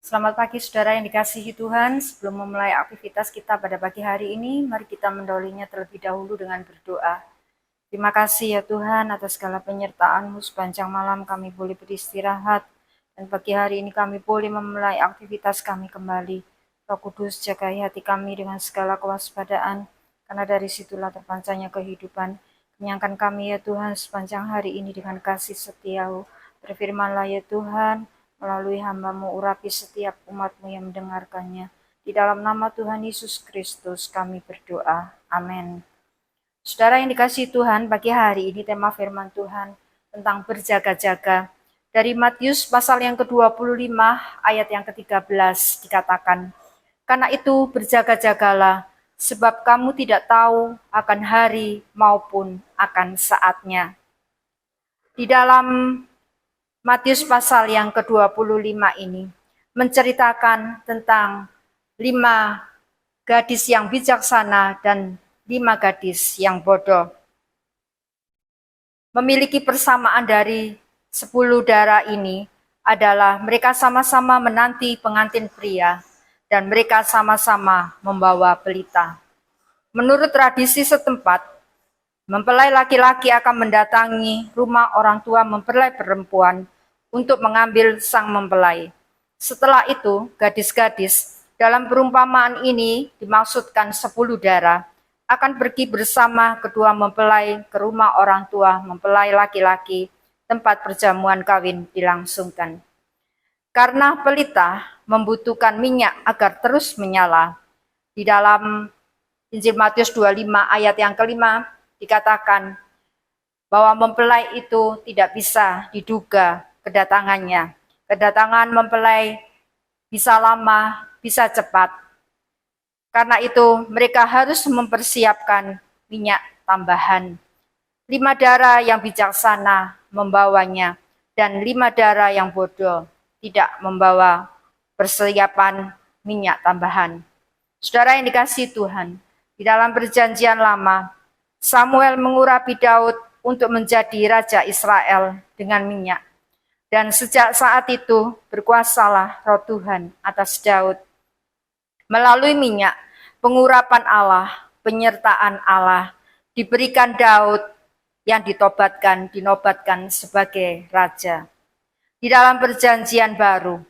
Selamat pagi saudara yang dikasihi Tuhan. Sebelum memulai aktivitas kita pada pagi hari ini, mari kita mendahulunya terlebih dahulu dengan berdoa. Terima kasih ya Tuhan atas segala penyertaan-Mu sepanjang malam kami boleh beristirahat. Dan pagi hari ini kami boleh memulai aktivitas kami kembali. Roh Kudus jagai hati kami dengan segala kewaspadaan, karena dari situlah terpancarnya kehidupan. Kenyangkan kami ya Tuhan sepanjang hari ini dengan kasih setia-Mu. Berfirmanlah ya Tuhan, melalui hamba-Mu urapi setiap umat-Mu yang mendengarkannya. Di dalam nama Tuhan Yesus Kristus kami berdoa. Amin. Saudara yang dikasihi Tuhan, pagi hari ini tema firman Tuhan tentang berjaga-jaga. Dari Matius pasal yang ke-25 ayat yang ke-13 dikatakan, "Karena itu berjaga-jagalah, sebab kamu tidak tahu akan hari maupun akan saatnya." Di dalam Matius pasal yang ke-25 ini menceritakan tentang 5 gadis yang bijaksana dan 5 gadis yang bodoh. Memiliki persamaan dari 10 darah ini adalah mereka sama-sama menanti pengantin pria dan mereka sama-sama membawa pelita. Menurut tradisi setempat, mempelai laki-laki akan mendatangi rumah orang tua mempelai perempuan untuk mengambil sang mempelai. Setelah itu, gadis-gadis dalam perumpamaan ini dimaksudkan 10 darah akan pergi bersama kedua mempelai ke rumah orang tua mempelai laki-laki tempat perjamuan kawin dilangsungkan. Karena pelita membutuhkan minyak agar terus menyala, di dalam Injil Matius 25 ayat yang kelima dikatakan bahwa mempelai itu tidak bisa diduga kedatangannya. Kedatangan mempelai bisa lama, bisa cepat. Karena itu mereka harus mempersiapkan minyak tambahan. 5 darah yang bijaksana membawanya dan 5 darah yang bodoh tidak membawa persiapan minyak tambahan. Saudara yang dikasihi Tuhan, di dalam perjanjian lama, Samuel mengurapi Daud untuk menjadi raja Israel dengan minyak. Dan sejak saat itu berkuasalah Roh Tuhan atas Daud. Melalui minyak, pengurapan Allah, penyertaan Allah, diberikan Daud yang dinobatkan sebagai raja. Di dalam perjanjian baru,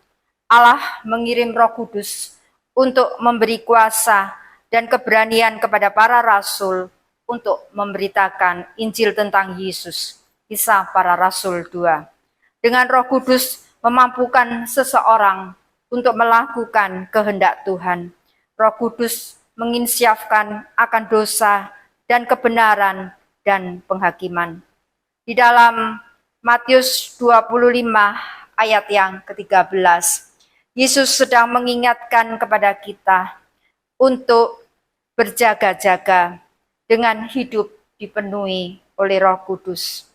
Allah mengirim Roh Kudus untuk memberi kuasa dan keberanian kepada para rasul untuk memberitakan Injil tentang Yesus. Kisah para Rasul 2. Dengan Roh Kudus memampukan seseorang untuk melakukan kehendak Tuhan. Roh Kudus menginsyafkan akan dosa dan kebenaran dan penghakiman. Di dalam Matius 25 ayat yang ke-13, Yesus sedang mengingatkan kepada kita untuk berjaga-jaga dengan hidup dipenuhi oleh Roh Kudus.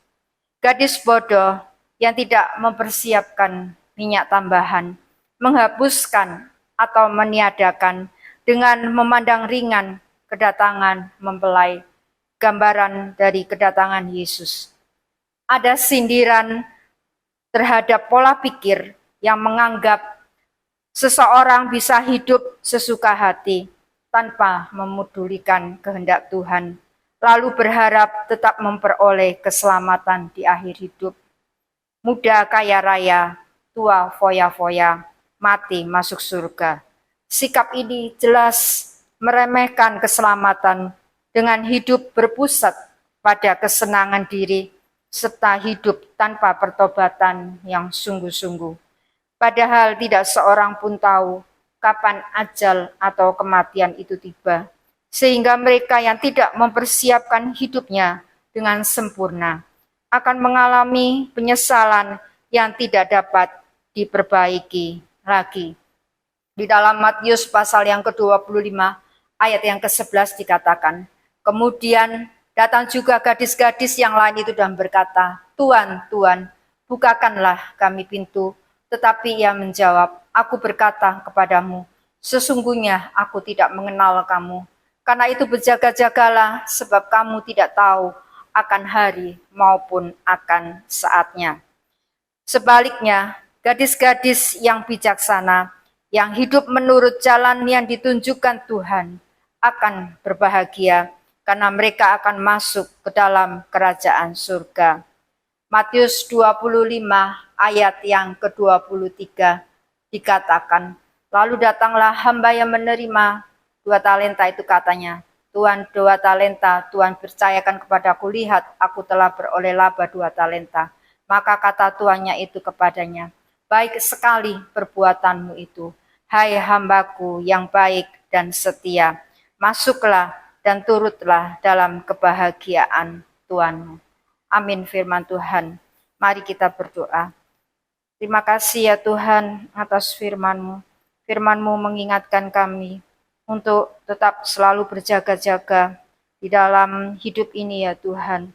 Gadis bodoh yang tidak mempersiapkan minyak tambahan, menghapuskan atau meniadakan dengan memandang ringan kedatangan mempelai, gambaran dari kedatangan Yesus. Ada sindiran terhadap pola pikir yang menganggap seseorang bisa hidup sesuka hati tanpa memedulikan kehendak Tuhan, lalu berharap tetap memperoleh keselamatan di akhir hidup. Muda kaya raya, tua foya-foya, mati masuk surga. Sikap ini jelas meremehkan keselamatan dengan hidup berpusat pada kesenangan diri serta hidup tanpa pertobatan yang sungguh-sungguh. Padahal tidak seorang pun tahu kapan ajal atau kematian itu tiba, sehingga mereka yang tidak mempersiapkan hidupnya dengan sempurna akan mengalami penyesalan yang tidak dapat diperbaiki lagi. Di dalam Matius pasal yang ke-25 ayat yang ke-11 dikatakan, kemudian datang juga gadis-gadis yang lain itu dan berkata, "Tuan, Tuan, bukakanlah kami pintu." Tetapi ia menjawab, "Aku berkata kepadamu, sesungguhnya aku tidak mengenal kamu. Karena itu berjaga-jagalah, sebab kamu tidak tahu akan hari maupun akan saatnya." Sebaliknya, gadis-gadis yang bijaksana Yang hidup menurut jalan yang ditunjukkan Tuhan akan berbahagia karena mereka akan masuk ke dalam kerajaan surga. Matius 25 ayat yang ke-23 dikatakan, lalu datanglah hamba yang menerima 2 talenta itu, katanya, Tuhan, 2 talenta, Tuhan percayakan kepadaku, lihat aku telah beroleh laba 2 talenta. Maka kata tuannya itu kepadanya, baik sekali perbuatanmu itu, hai hambaku yang baik dan setia, masuklah dan turutlah dalam kebahagiaan Tuhanmu. Amin firman Tuhan. Mari kita berdoa. Terima kasih ya Tuhan atas firman-Mu. Firman-Mu mengingatkan kami untuk tetap selalu berjaga-jaga di dalam hidup ini ya Tuhan.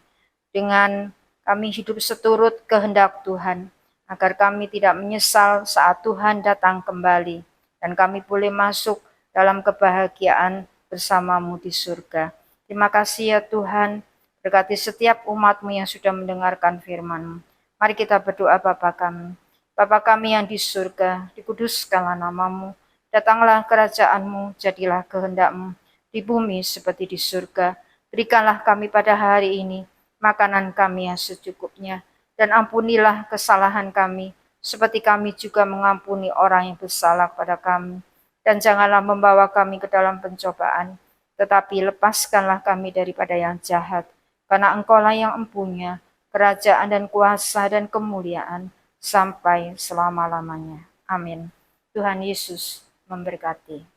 Dengan kami hidup seturut kehendak Tuhan, agar kami tidak menyesal saat Tuhan datang kembali, dan kami boleh masuk dalam kebahagiaan bersama-Mu di surga. Terima kasih ya Tuhan. Berkati setiap umat-Mu yang sudah mendengarkan firman-Mu. Mari kita berdoa Bapa kami. Bapa kami yang di surga, dikuduskanlah nama-Mu. Datanglah kerajaan-Mu, jadilah kehendak-Mu di bumi seperti di surga. Berikanlah kami pada hari ini makanan kami yang secukupnya. Dan ampunilah kesalahan kami, seperti kami juga mengampuni orang yang bersalah kepada kami. Dan janganlah membawa kami ke dalam pencobaan, tetapi lepaskanlah kami daripada yang jahat. Karena Engkaulah yang empunya kerajaan dan kuasa dan kemuliaan sampai selama-lamanya. Amin. Tuhan Yesus memberkati.